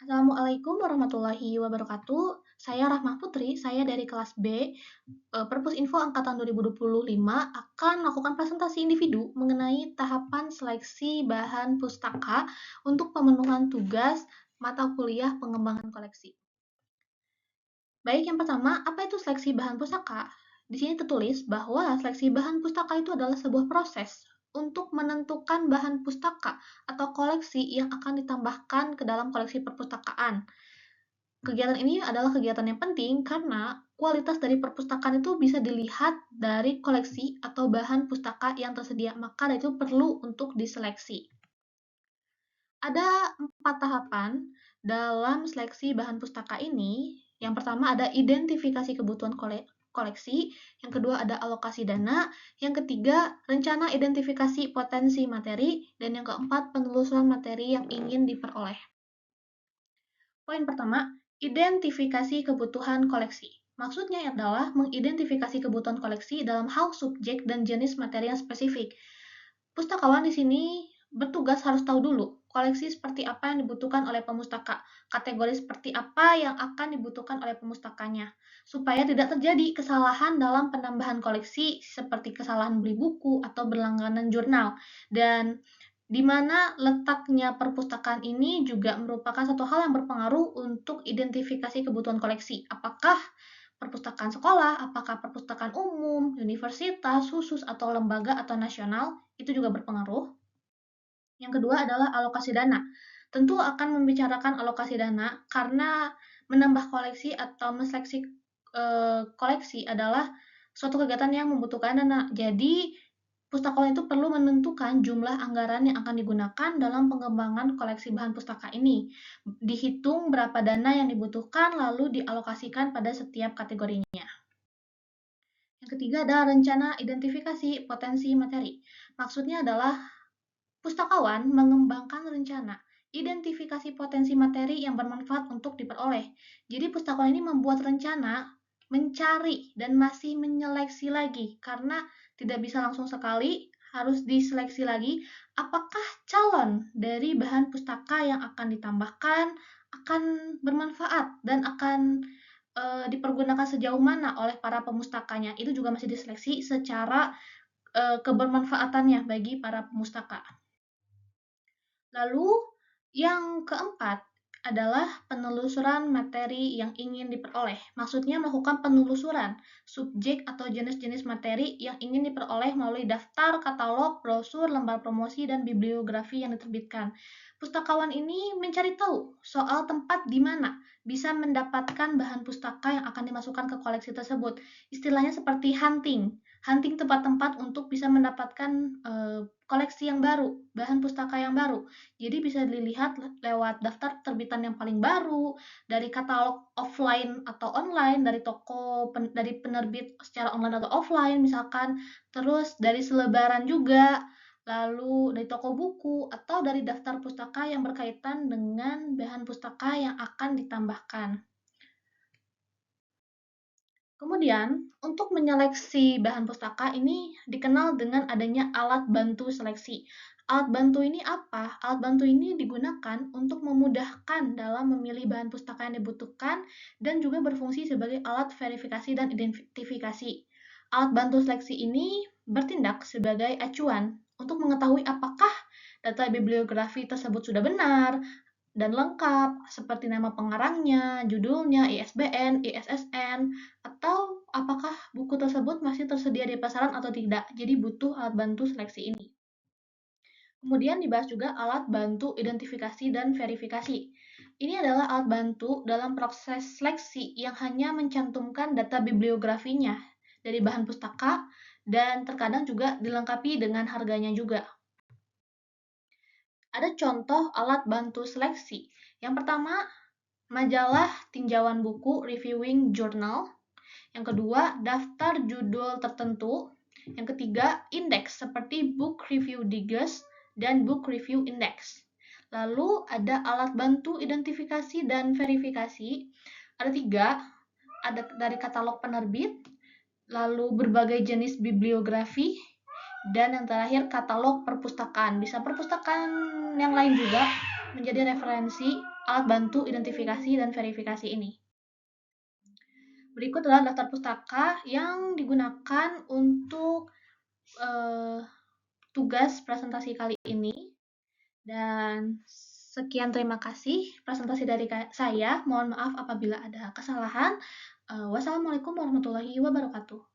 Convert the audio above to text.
Assalamualaikum warahmatullahi wabarakatuh. Saya Rahmah Putri, saya dari kelas B, Perpus Info angkatan 2025 akan melakukan presentasi individu mengenai tahapan seleksi bahan pustaka untuk pemenuhan tugas mata kuliah pengembangan koleksi. Baik, yang pertama, apa itu seleksi bahan pustaka? Di sini tertulis bahwa seleksi bahan pustaka itu adalah sebuah proses untuk menentukan bahan pustaka atau koleksi yang akan ditambahkan ke dalam koleksi perpustakaan. Kegiatan ini adalah kegiatan yang penting karena kualitas dari perpustakaan itu bisa dilihat dari koleksi atau bahan pustaka yang tersedia, maka itu perlu untuk diseleksi. Ada 4 tahapan dalam seleksi bahan pustaka ini. Yang pertama ada identifikasi kebutuhan koleksi, yang kedua ada alokasi dana, yang ketiga rencana identifikasi potensi materi, dan yang keempat penelusuran materi yang ingin diperoleh. Poin pertama, identifikasi kebutuhan koleksi. Maksudnya adalah mengidentifikasi kebutuhan koleksi dalam hal subjek dan jenis materi yang spesifik. Pustakawan di sini bertugas harus tahu dulu koleksi seperti apa yang dibutuhkan oleh pemustaka, kategori seperti apa yang akan dibutuhkan oleh pemustakanya, supaya tidak terjadi kesalahan dalam penambahan koleksi seperti kesalahan beli buku atau berlangganan jurnal. Dan di mana letaknya perpustakaan ini juga merupakan satu hal yang berpengaruh untuk identifikasi kebutuhan koleksi. Apakah perpustakaan sekolah, apakah perpustakaan umum, universitas, khusus, atau lembaga atau nasional, itu juga berpengaruh. Yang kedua adalah alokasi dana. Tentu akan membicarakan alokasi dana karena menambah koleksi atau menseleksi koleksi adalah suatu kegiatan yang membutuhkan dana. Jadi, pustakawan itu perlu menentukan jumlah anggaran yang akan digunakan dalam pengembangan koleksi bahan pustaka ini. Dihitung berapa dana yang dibutuhkan, lalu dialokasikan pada setiap kategorinya. Yang ketiga adalah rencana identifikasi potensi materi. Maksudnya adalah pustakawan mengembangkan rencana identifikasi potensi materi yang bermanfaat untuk diperoleh. Jadi pustakawan ini membuat rencana, mencari, dan masih menyeleksi lagi karena tidak bisa langsung sekali, harus diseleksi lagi apakah calon dari bahan pustaka yang akan ditambahkan akan bermanfaat dan akan dipergunakan sejauh mana oleh para pemustakanya. Itu juga masih diseleksi secara kebermanfaatannya bagi para pemustaka. Lalu yang keempat adalah penelusuran materi yang ingin diperoleh. Maksudnya melakukan penelusuran subjek atau jenis-jenis materi yang ingin diperoleh melalui daftar, katalog, brosur, lembar promosi, dan bibliografi yang diterbitkan. Pustakawan ini mencari tahu soal tempat di mana bisa mendapatkan bahan pustaka yang akan dimasukkan ke koleksi tersebut. Istilahnya seperti hunting tempat-tempat untuk bisa mendapatkan koleksi yang baru, bahan pustaka yang baru. Jadi bisa dilihat lewat daftar terbitan yang paling baru, dari katalog offline atau online, dari toko, dari penerbit secara online atau offline misalkan, terus dari selebaran juga, lalu dari toko buku, atau dari daftar pustaka yang berkaitan dengan bahan pustaka yang akan ditambahkan. Kemudian, untuk menyeleksi bahan pustaka ini dikenal dengan adanya alat bantu seleksi. Alat bantu ini apa? Alat bantu ini digunakan untuk memudahkan dalam memilih bahan pustaka yang dibutuhkan dan juga berfungsi sebagai alat verifikasi dan identifikasi. Alat bantu seleksi ini bertindak sebagai acuan untuk mengetahui apakah data bibliografi tersebut sudah benar, dan lengkap seperti nama pengarangnya, judulnya, ISBN, ISSN, atau apakah buku tersebut masih tersedia di pasaran atau tidak. Jadi butuh alat bantu seleksi ini. Kemudian dibahas juga alat bantu identifikasi dan verifikasi. Ini adalah alat bantu dalam proses seleksi yang hanya mencantumkan data bibliografinya dari bahan pustaka dan terkadang juga dilengkapi dengan harganya juga. Ada contoh alat bantu seleksi. Yang pertama, majalah tinjauan buku reviewing journal. Yang kedua, daftar judul tertentu. Yang ketiga, indeks seperti book review digest dan book review index. Lalu ada alat bantu identifikasi dan verifikasi. Ada 3, ada dari katalog penerbit, lalu berbagai jenis bibliografi, dan yang terakhir katalog perpustakaan. Bisa perpustakaan yang lain juga, menjadi referensi alat bantu identifikasi dan verifikasi ini. Berikut adalah daftar pustaka yang digunakan untuk tugas presentasi kali ini. Dan sekian, terima kasih presentasi dari saya. Mohon maaf apabila ada kesalahan. Wassalamualaikum warahmatullahi wabarakatuh.